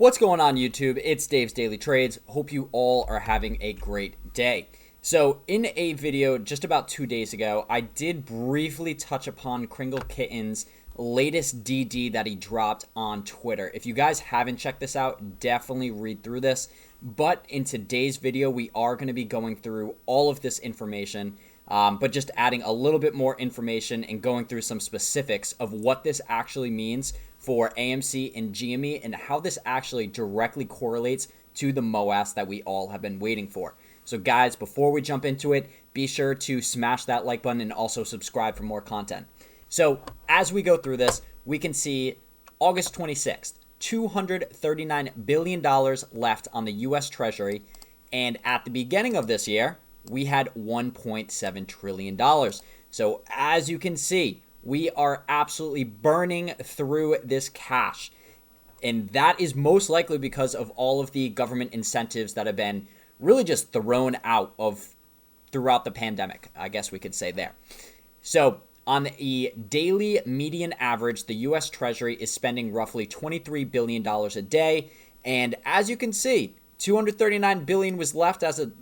What's going on, YouTube? It's Dave's Daily Trades. Hope you all are having a great day. So in a video just about 2 days ago, I did briefly touch upon Kringle Kitten's latest DD that he dropped on Twitter. If you guys haven't checked this out, definitely read through this. But in today's video, we are going to be going through all of this information, but just adding a little bit more information and going through some specifics of what this actually means for AMC and GME and how this actually directly correlates to the MOASS that we all have been waiting for. So guys, before we jump into it, be sure to smash that like button and also subscribe for more content. So as we go through this, we can see August 26th, $239 billion left on the US Treasury. And at the beginning of this year, we had $1.7 trillion. So as you can see, we are absolutely burning through this cash. And that is most likely because of all of the government incentives that have been really just thrown out of throughout the pandemic, I guess we could say there. So on the daily median average, the US Treasury is spending roughly $23 billion a day. And as you can see, $239 billion was left as of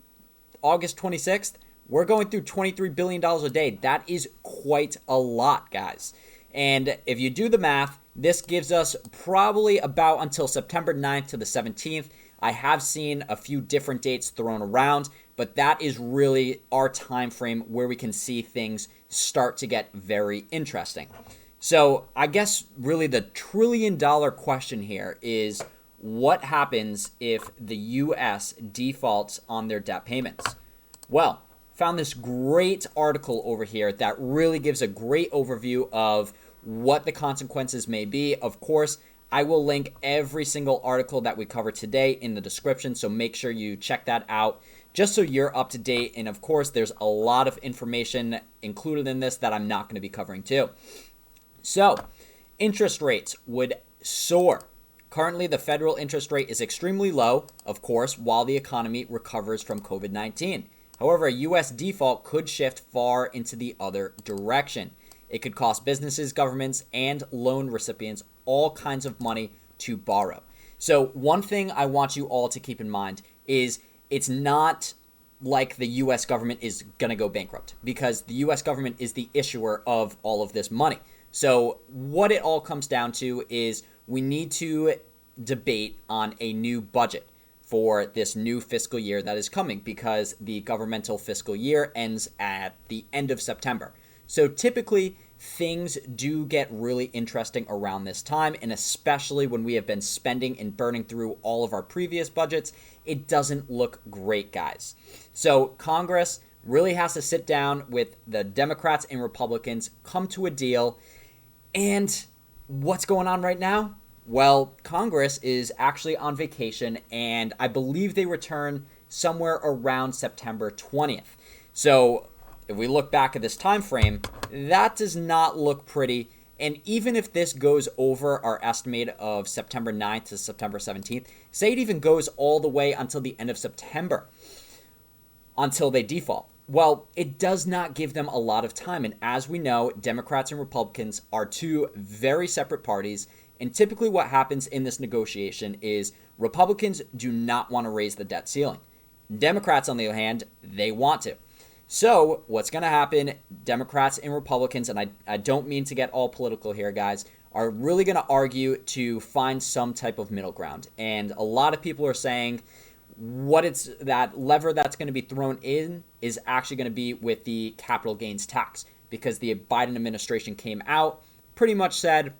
August 26th. We're going through $23 billion a day. That is quite a lot, guys. And if you do the math, this gives us probably about until September 9th to the 17th. I have seen a few different dates thrown around, but that is really our time frame where we can see things start to get very interesting. So I guess really the trillion-dollar question here is what happens if the U.S. defaults on their debt payments? Well, found this great article over here that really gives a great overview of what the consequences may be. Of course, I will link every single article that we cover today in the description, so make sure you check that out just so you're up to date. And of course, there's a lot of information included in this that I'm not going to be covering too. So, interest rates would soar. Currently, the federal interest rate is extremely low, of course, while the economy recovers from COVID-19. However, a U.S. default could shift far into the other direction. It could cost businesses, governments, and loan recipients all kinds of money to borrow. So one thing I want you all to keep in mind is it's not like the U.S. government is going to go bankrupt, because the U.S. government is the issuer of all of this money. So what it all comes down to is we need to debate on a new budget for this new fiscal year that is coming, because the governmental fiscal year ends at the end of September. So typically things do get really interesting around this time, and especially when we have been spending and burning through all of our previous budgets, it doesn't look great, guys. So Congress really has to sit down with the Democrats and Republicans, come to a deal. And what's going on right now? Well, Congress is actually on vacation, and I believe they return somewhere around September 20th. So if we look back at this time frame, that does not look pretty. And even if this goes over our estimate of September 9th to September 17th, say it even goes all the way until the end of September, until they default. Well, it does not give them a lot of time. And as we know, Democrats and Republicans are two very separate parties. And typically what happens in this negotiation is Republicans do not want to raise the debt ceiling. Democrats, on the other hand, they want to. So what's going to happen, Democrats and Republicans, and I don't mean to get all political here, guys, are really going to argue to find some type of middle ground. And a lot of people are saying that lever that's going to be thrown in is actually going to be with the capital gains tax, because the Biden administration came out, pretty much said,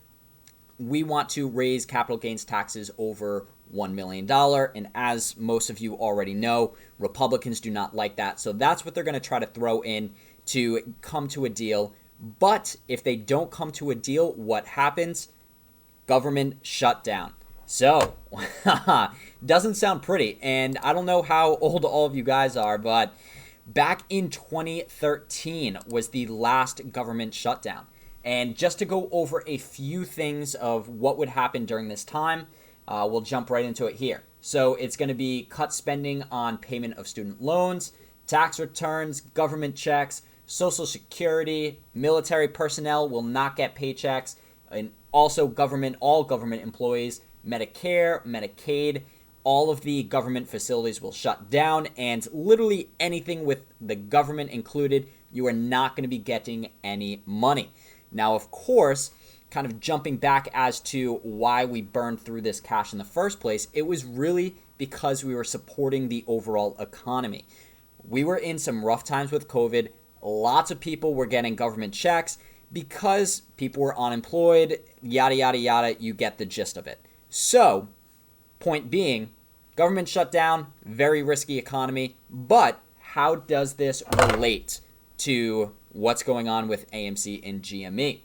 we want to raise capital gains taxes over $1 million. And as most of you already know, Republicans do not like that. So that's what they're going to try to throw in to come to a deal. But if they don't come to a deal, what happens? Government shutdown. So, doesn't sound pretty. And I don't know how old all of you guys are, but back in 2013 was the last government shutdown. And just to go over a few things of what would happen during this time, we'll jump right into it here. So it's going to be cut spending on payment of student loans, tax returns, government checks, Social Security, military personnel will not get paychecks, and also all government employees, Medicare, Medicaid, all of the government facilities will shut down, and literally anything with the government included, you are not going to be getting any money. Now, of course, kind of jumping back as to why we burned through this cash in the first place, it was really because we were supporting the overall economy. We were in some rough times with COVID. Lots of people were getting government checks because people were unemployed, yada, yada, yada. You get the gist of it. So, point being, government shutdown, very risky economy, but how does this relate to what's going on with AMC and GME?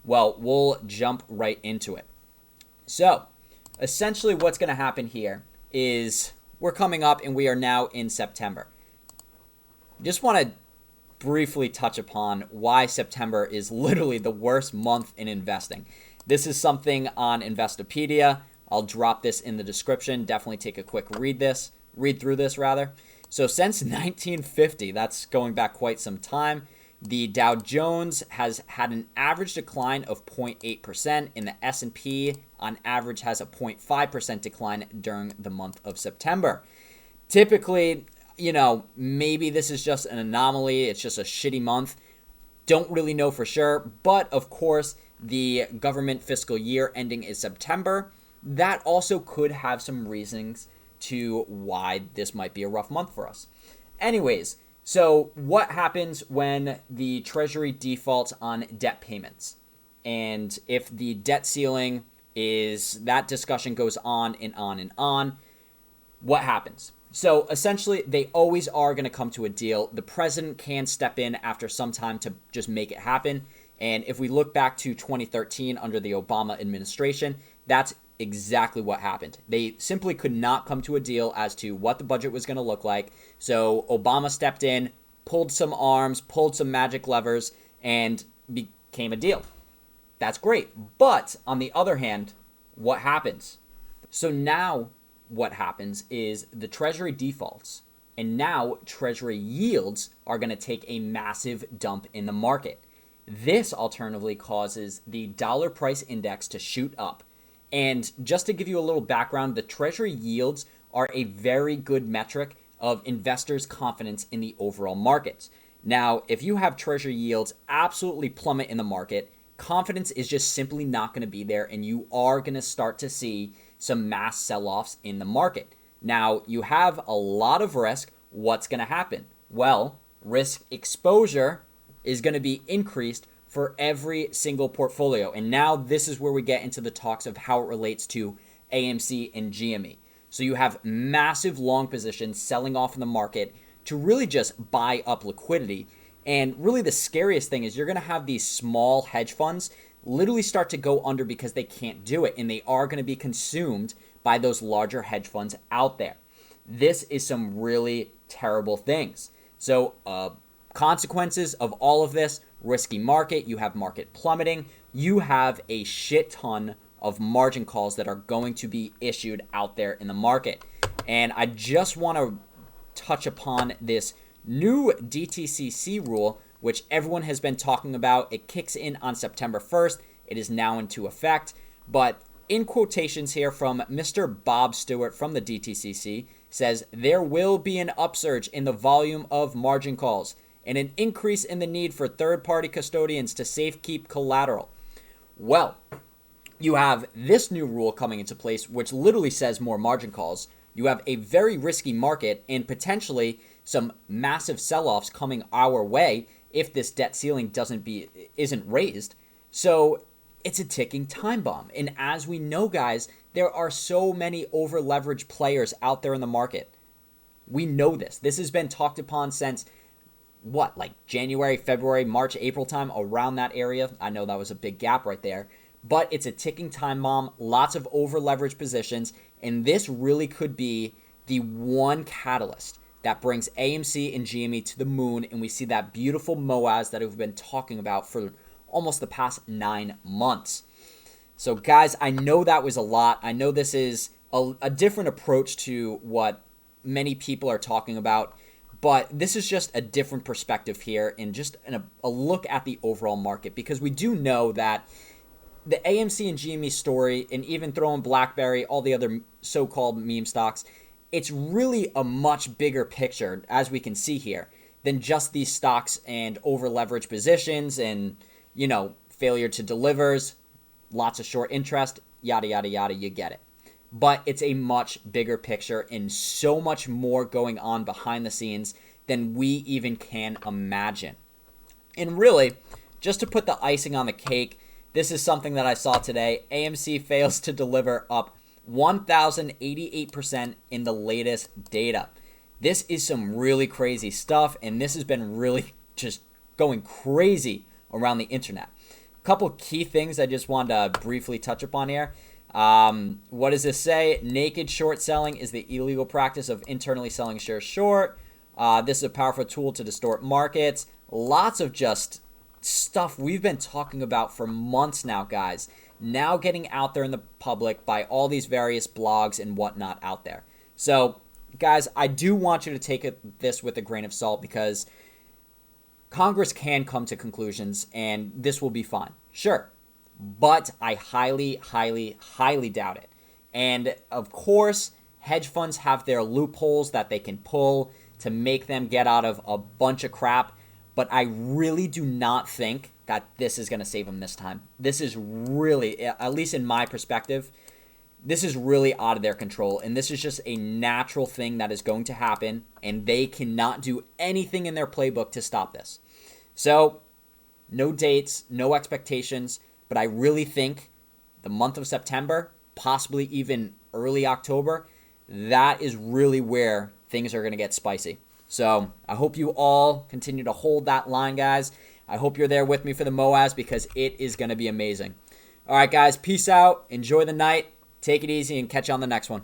Well, we'll jump right into it. So, essentially what's going to happen here is we're coming up and we are now in September. Just want to briefly touch upon why September is literally the worst month in investing. This is something on Investopedia. I'll drop this in the description. Definitely take a quick read through this. So since 1950, that's going back quite some time, the Dow Jones has had an average decline of 0.8%, and the S&P on average has a 0.5% decline during the month of September. Typically, maybe this is just an anomaly. It's just a shitty month. Don't really know for sure. But of course, the government fiscal year ending is September. That also could have some reasons to why this might be a rough month for us. Anyways, so what happens when the Treasury defaults on debt payments? And if the debt ceiling that discussion goes on and on and on, what happens? So essentially, they always are going to come to a deal. The president can step in after some time to just make it happen. And if we look back to 2013 under the Obama administration, that's exactly what happened. They simply could not come to a deal as to what the budget was going to look like. So Obama stepped in, pulled some arms, pulled some magic levers, and became a deal. That's great. But on the other hand, what happens? So now what happens is the Treasury defaults, and now Treasury yields are going to take a massive dump in the market. This alternatively causes the dollar price index to shoot up. And just to give you a little background, the Treasury yields are a very good metric of investors' confidence in the overall markets. Now, if you have Treasury yields absolutely plummet in the market, confidence is just simply not going to be there, and you are going to start to see some mass sell-offs in the market. Now, you have a lot of risk. What's going to happen? Well, risk exposure is going to be increased for every single portfolio. And now this is where we get into the talks of how it relates to AMC and GME. So you have massive long positions selling off in the market to really just buy up liquidity. And really the scariest thing is you're going to have these small hedge funds literally start to go under because they can't do it. And they are going to be consumed by those larger hedge funds out there. This is some really terrible things. So consequences of all of this: risky market, you have market plummeting, you have a shit ton of margin calls that are going to be issued out there in the market. And I just want to touch upon this new DTCC rule, which everyone has been talking about. It kicks in on September 1st. It is now into effect. But in quotations here from Mr. Bob Stewart from the DTCC, says there will be an upsurge in the volume of margin calls and an increase in the need for third-party custodians to safekeep collateral. Well, you have this new rule coming into place, which literally says more margin calls. You have a very risky market and potentially some massive sell-offs coming our way if this debt ceiling isn't raised. So it's a ticking time bomb. And as we know, guys, there are so many over-leveraged players out there in the market. We know this. This has been talked upon since like January, February, March, April time, around that area. I know that was a big gap right there, but it's a ticking time bomb, lots of over leveraged positions, and this really could be the one catalyst that brings AMC and GME to the moon, and we see that beautiful MOASS that we've been talking about for almost the past 9 months. So guys, I know that was a lot. I know this is a different approach to what many people are talking about, but this is just a different perspective here and just a look at the overall market, because we do know that the AMC and GME story, and even throw in BlackBerry, all the other so-called meme stocks, it's really a much bigger picture, as we can see here, than just these stocks and over-leveraged positions and, failure to delivers, lots of short interest, yada, yada, yada, you get it. But it's a much bigger picture and so much more going on behind the scenes than we even can imagine. And really, just to put the icing on the cake, this is something that I saw today. AMC fails to deliver up 1,088% in the latest data. This is some really crazy stuff, and this has been really just going crazy around the internet. A couple key things I just wanted to briefly touch upon here. What does this say? Naked short selling is the illegal practice of internally selling shares short. This is a powerful tool to distort markets. Lots of just stuff we've been talking about for months now, guys. Now getting out there in the public by all these various blogs and whatnot out there. So, guys, I do want you to take this with a grain of salt because Congress can come to conclusions and this will be fine. Sure. But I highly, highly, highly doubt it. And of course, hedge funds have their loopholes that they can pull to make them get out of a bunch of crap. But I really do not think that this is going to save them this time. This is really, at least in my perspective, this is really out of their control. And this is just a natural thing that is going to happen. And they cannot do anything in their playbook to stop this. So, no dates, no expectations. But I really think the month of September, possibly even early October, that is really where things are going to get spicy. So I hope you all continue to hold that line, guys. I hope you're there with me for the MOASS because it is going to be amazing. All right, guys, peace out. Enjoy the night. Take it easy and catch you on the next one.